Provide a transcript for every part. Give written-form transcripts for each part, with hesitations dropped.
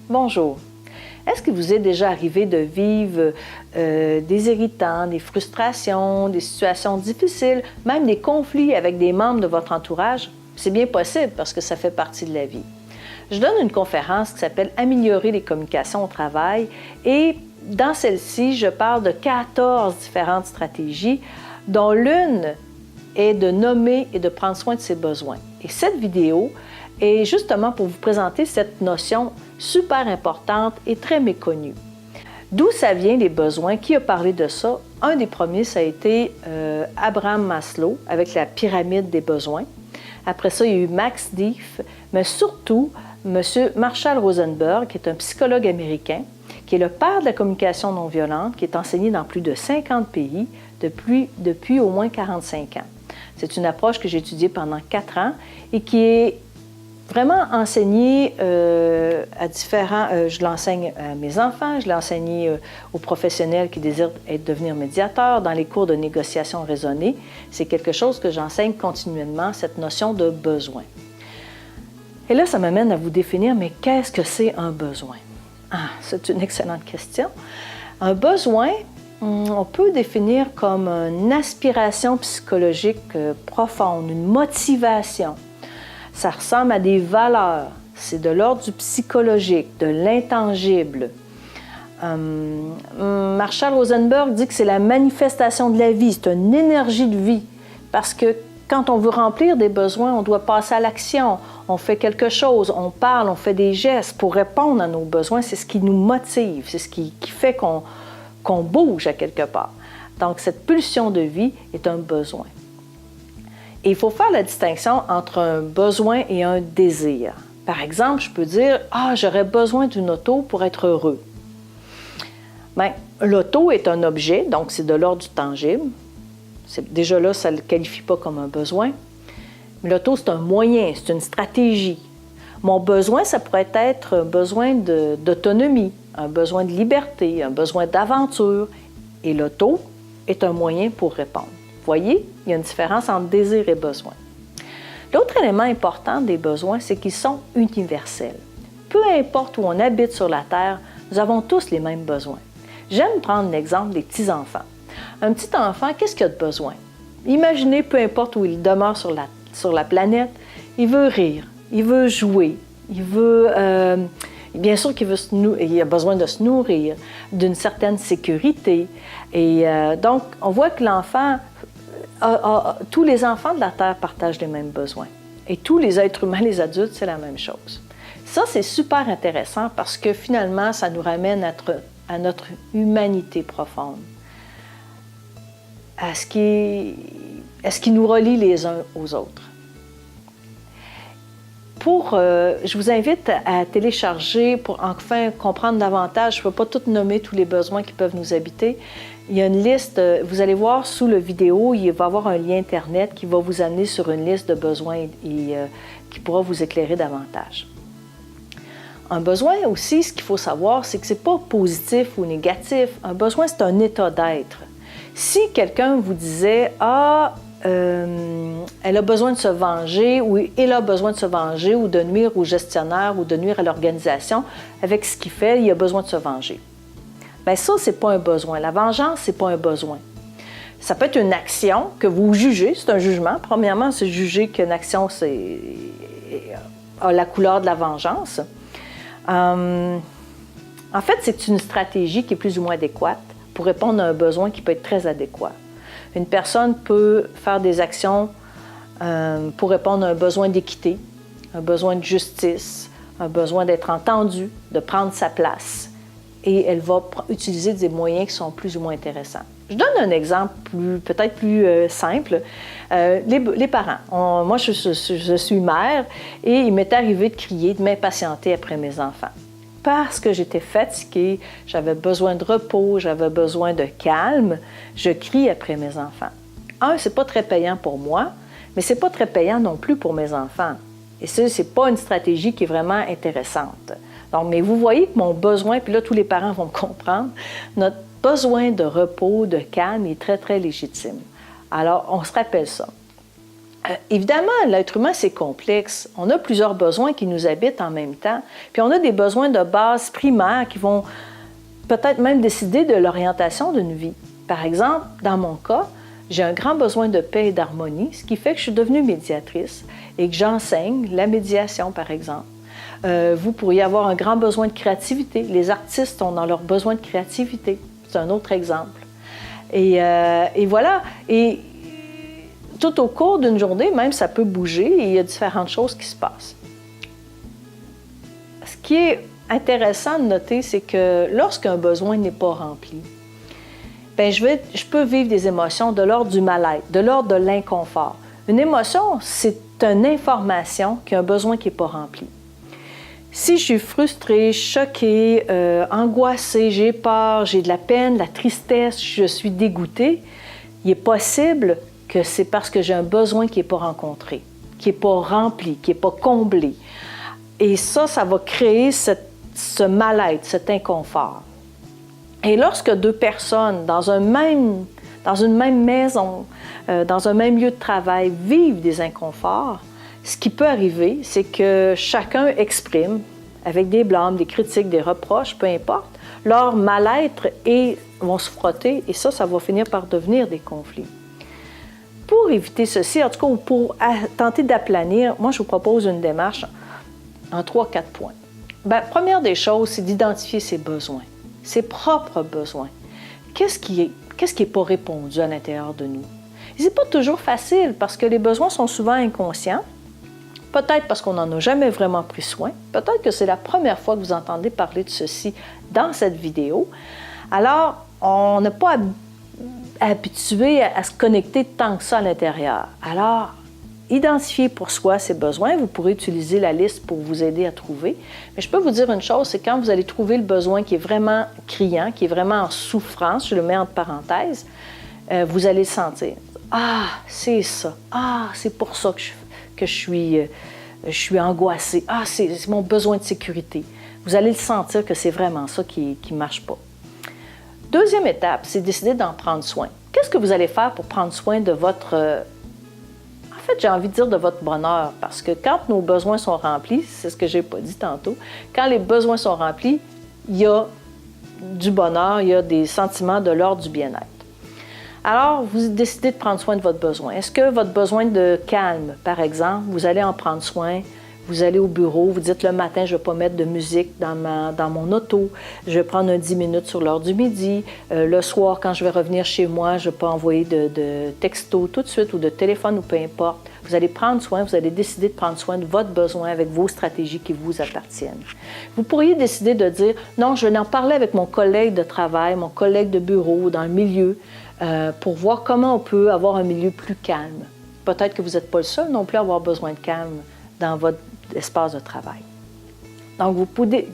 Bonjour. Est-ce qu'il vous est déjà arrivé de vivre des irritants, des frustrations, des situations difficiles, même des conflits avec des membres de votre entourage? C'est bien possible parce que ça fait partie de la vie. Je donne une conférence qui s'appelle « Améliorer les communications au travail » et dans celle-ci, je parle de 14 différentes stratégies, dont l'une est de nommer et de prendre soin de ses besoins. Et cette vidéo est justement pour vous présenter cette notion super importante et très méconnue. D'où ça vient les besoins? Qui a parlé de ça? Un des premiers, ça a été Abraham Maslow avec la pyramide des besoins. Après ça, il y a eu Max Deaf, mais surtout M. Marshall Rosenberg, qui est un psychologue américain, qui est le père de la communication non violente, qui est enseigné dans plus de 50 pays depuis au moins 45 ans. C'est une approche que j'ai étudiée pendant 4 ans et qui est vraiment enseignée à différents... je l'enseigne à mes enfants, je l'ai enseigné aux professionnels qui désirent devenir médiateurs, dans les cours de négociation raisonnée. C'est quelque chose que j'enseigne continuellement, cette notion de besoin. Et là, ça m'amène à vous définir, mais qu'est-ce que c'est un besoin? Ah, c'est une excellente question. Un besoin, on peut définir comme une aspiration psychologique profonde, une motivation. Ça ressemble à des valeurs. C'est de l'ordre du psychologique, de l'intangible. Marshall Rosenberg dit que c'est la manifestation de la vie, c'est une énergie de vie. Parce que quand on veut remplir des besoins, on doit passer à l'action. On fait quelque chose, on parle, on fait des gestes pour répondre à nos besoins. C'est ce qui nous motive, c'est ce qui fait qu'on bouge à quelque part. Donc, cette pulsion de vie est un besoin. Et il faut faire la distinction entre un besoin et un désir. Par exemple, je peux dire « Ah, j'aurais besoin d'une auto pour être heureux. » Bien, l'auto est un objet, donc c'est de l'ordre du tangible. Déjà là, ça ne le qualifie pas comme un besoin. Mais l'auto, c'est un moyen, c'est une stratégie. Mon besoin, ça pourrait être un besoin d'autonomie, un besoin de liberté, un besoin d'aventure. Et l'auto est un moyen pour répondre. Vous voyez, il y a une différence entre désir et besoin. L'autre élément important des besoins, c'est qu'ils sont universels. Peu importe où on habite sur la Terre, nous avons tous les mêmes besoins. J'aime prendre l'exemple des petits-enfants. Un petit enfant, qu'est-ce qu'il a de besoin? Imaginez, peu importe où il demeure sur la planète, il veut rire, il veut jouer, il veut... bien sûr il a besoin de se nourrir, d'une certaine sécurité. Et donc, on voit que l'enfant... tous les enfants de la Terre partagent les mêmes besoins. Et tous les êtres humains, les adultes, c'est la même chose. Ça, c'est super intéressant parce que finalement, ça nous ramène à notre humanité profonde. À ce qui nous relie les uns aux autres. Je vous invite à télécharger pour enfin comprendre davantage. Je ne peux pas tout nommer tous les besoins qui peuvent nous habiter. Il y a une liste, vous allez voir sous la vidéo, il va y avoir un lien Internet qui va vous amener sur une liste de besoins et qui pourra vous éclairer davantage. Un besoin aussi, ce qu'il faut savoir, c'est que ce n'est pas positif ou négatif. Un besoin, c'est un état d'être. Si quelqu'un vous disait « Ah, elle a besoin de se venger » ou « il a besoin de se venger » ou de nuire au gestionnaire ou de nuire à l'organisation, avec ce qu'il fait, il a besoin de se venger. Bien ça, ce n'est pas un besoin. La vengeance, ce n'est pas un besoin. Ça peut être une action que vous jugez, c'est un jugement. Premièrement, c'est juger qu'une action a la couleur de la vengeance. En fait, c'est une stratégie qui est plus ou moins adéquate pour répondre à un besoin qui peut être très adéquat. Une personne peut faire des actions pour répondre à un besoin d'équité, un besoin de justice, un besoin d'être entendue, de prendre sa place. Et elle va utiliser des moyens qui sont plus ou moins intéressants. Je donne un exemple peut-être plus simple. Les parents. Moi, je suis mère et il m'est arrivé de crier, de m'impatienter après mes enfants. Parce que j'étais fatiguée, j'avais besoin de repos, j'avais besoin de calme, je crie après mes enfants. C'est pas très payant pour moi, mais c'est pas très payant non plus pour mes enfants. Et ça, c'est pas une stratégie qui est vraiment intéressante. Donc, mais vous voyez que mon besoin, puis là, tous les parents vont me comprendre, notre besoin de repos, de calme est très, très légitime. Alors, on se rappelle ça. Évidemment, l'être humain, c'est complexe. On a plusieurs besoins qui nous habitent en même temps. Puis on a des besoins de base primaires qui vont peut-être même décider de l'orientation d'une vie. Par exemple, dans mon cas, j'ai un grand besoin de paix et d'harmonie, ce qui fait que je suis devenue médiatrice et que j'enseigne la médiation, par exemple. Vous pourriez avoir un grand besoin de créativité. Les artistes ont dans leur besoin de créativité. C'est un autre exemple. Et voilà. Et tout au cours d'une journée, même, ça peut bouger et il y a différentes choses qui se passent. Ce qui est intéressant de noter, c'est que lorsqu'un besoin n'est pas rempli, bien, je peux vivre des émotions de l'ordre du mal-être, de l'ordre de l'inconfort. Une émotion, c'est une information qu'il y a un besoin qui n'est pas rempli. Si je suis frustrée, choquée, angoissée, j'ai peur, j'ai de la peine, de la tristesse, je suis dégoûtée, il est possible que c'est parce que j'ai un besoin qui n'est pas rencontré, qui n'est pas rempli, qui n'est pas comblé. Et ça va créer ce mal-être, cet inconfort. Et lorsque deux personnes, dans une même maison, dans un même lieu de travail, vivent des inconforts, ce qui peut arriver, c'est que chacun exprime, avec des blâmes, des critiques, des reproches, peu importe, leur mal-être et vont se frotter, et ça va finir par devenir des conflits. Pour éviter ceci, en tout cas, ou pour tenter d'aplanir, moi, je vous propose une démarche en 3-4 points. Bien, première des choses, c'est d'identifier ses besoins, ses propres besoins. Qu'est-ce qui est pas répondu à l'intérieur de nous? Et c'est pas toujours facile parce que les besoins sont souvent inconscients. Peut-être parce qu'on n'en a jamais vraiment pris soin. Peut-être que c'est la première fois que vous entendez parler de ceci dans cette vidéo. Alors, on n'est pas habitué à se connecter tant que ça à l'intérieur. Alors, identifiez pour soi ses besoins. Vous pourrez utiliser la liste pour vous aider à trouver. Mais je peux vous dire une chose, c'est quand vous allez trouver le besoin qui est vraiment criant, qui est vraiment en souffrance, je le mets entre parenthèses, vous allez le sentir. Ah, c'est ça. Ah, c'est pour ça que je suis angoissée. Ah, c'est mon besoin de sécurité. Vous allez le sentir que c'est vraiment ça qui ne marche pas. Deuxième étape, c'est décider d'en prendre soin. Qu'est-ce que vous allez faire pour prendre soin de votre... En fait, j'ai envie de dire de votre bonheur, parce que quand nos besoins sont remplis, c'est ce que je n'ai pas dit tantôt, quand les besoins sont remplis, il y a du bonheur, il y a des sentiments de l'ordre du bien-être. Alors, vous décidez de prendre soin de votre besoin. Est-ce que votre besoin de calme, par exemple, vous allez en prendre soin? Vous allez au bureau, vous dites le matin, je ne vais pas mettre de musique dans mon auto, je vais prendre 10 minutes sur l'heure du midi. Le soir, quand je vais revenir chez moi, je ne vais pas envoyer de texto tout de suite ou de téléphone ou peu importe. Vous allez prendre soin, vous allez décider de prendre soin de votre besoin avec vos stratégies qui vous appartiennent. Vous pourriez décider de dire, non, je vais en parler avec mon collègue de travail, mon collègue de bureau, dans le milieu, pour voir comment on peut avoir un milieu plus calme. Peut-être que vous n'êtes pas le seul non plus à avoir besoin de calme dans votre espace de travail. Donc,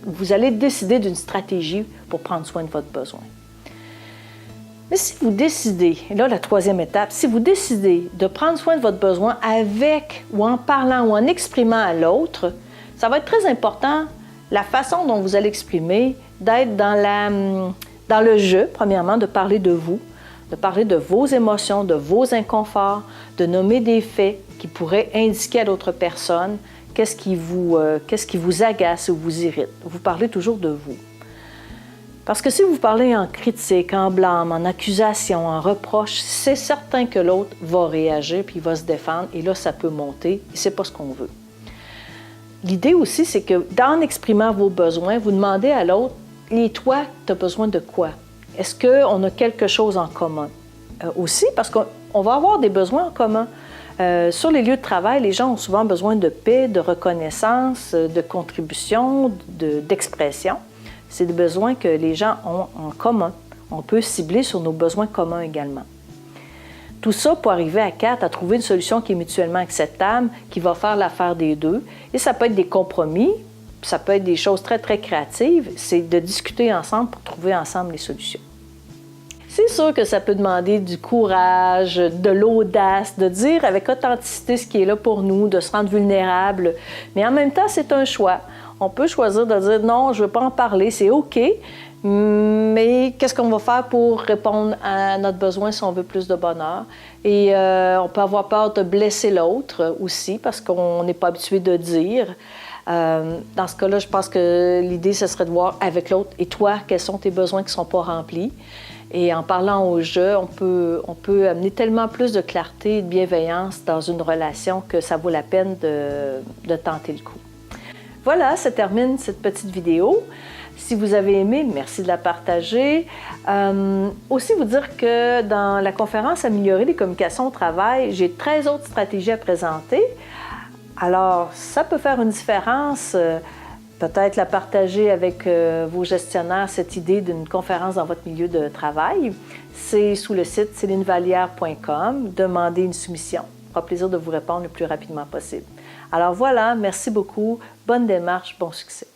vous allez décider d'une stratégie pour prendre soin de votre besoin. Mais si vous décidez, et là, la troisième étape, si vous décidez de prendre soin de votre besoin avec ou en parlant ou en exprimant à l'autre, ça va être très important la façon dont vous allez exprimer, d'être dans le jeu, premièrement, de parler de vous, de parler de vos émotions, de vos inconforts, de nommer des faits qui pourraient indiquer à l'autre personne qu'est-ce qui vous agace ou vous irrite. Vous parlez toujours de vous. Parce que si vous parlez en critique, en blâme, en accusation, en reproche, c'est certain que l'autre va réagir puis il va se défendre et là, ça peut monter et c'est pas ce qu'on veut. L'idée aussi, c'est que en exprimant vos besoins, vous demandez à l'autre, et toi, tu as besoin de quoi? Est-ce qu'on a quelque chose en commun? Aussi, parce qu'on va avoir des besoins en commun. Sur les lieux de travail, les gens ont souvent besoin de paix, de reconnaissance, de contribution, d'expression. C'est des besoins que les gens ont en commun. On peut cibler sur nos besoins communs également. Tout ça pour arriver à 4, à trouver une solution qui est mutuellement acceptable, qui va faire l'affaire des deux. Et ça peut être des compromis, ça peut être des choses très, très créatives. C'est de discuter ensemble pour trouver ensemble les solutions. C'est sûr que ça peut demander du courage, de l'audace, de dire avec authenticité ce qui est là pour nous, de se rendre vulnérable. Mais en même temps, c'est un choix. On peut choisir de dire non, je ne veux pas en parler, c'est OK, mais qu'est-ce qu'on va faire pour répondre à notre besoin si on veut plus de bonheur? Et on peut avoir peur de blesser l'autre aussi parce qu'on n'est pas habitué de dire. Dans ce cas-là, je pense que l'idée, ce serait de voir avec l'autre et toi, quels sont tes besoins qui ne sont pas remplis. Et en parlant au jeu, on peut amener tellement plus de clarté et de bienveillance dans une relation que ça vaut la peine de tenter le coup. Voilà, ça termine cette petite vidéo. Si vous avez aimé, merci de la partager. Aussi vous dire que dans la conférence Améliorer les communications au travail, j'ai 13 autres stratégies à présenter. Alors, ça peut faire une différence. Peut-être la partager avec vos gestionnaires, cette idée d'une conférence dans votre milieu de travail. C'est sous le site célinevallière.com. Demandez une soumission. Ça fera plaisir de vous répondre le plus rapidement possible. Alors voilà, merci beaucoup. Bonne démarche, bon succès.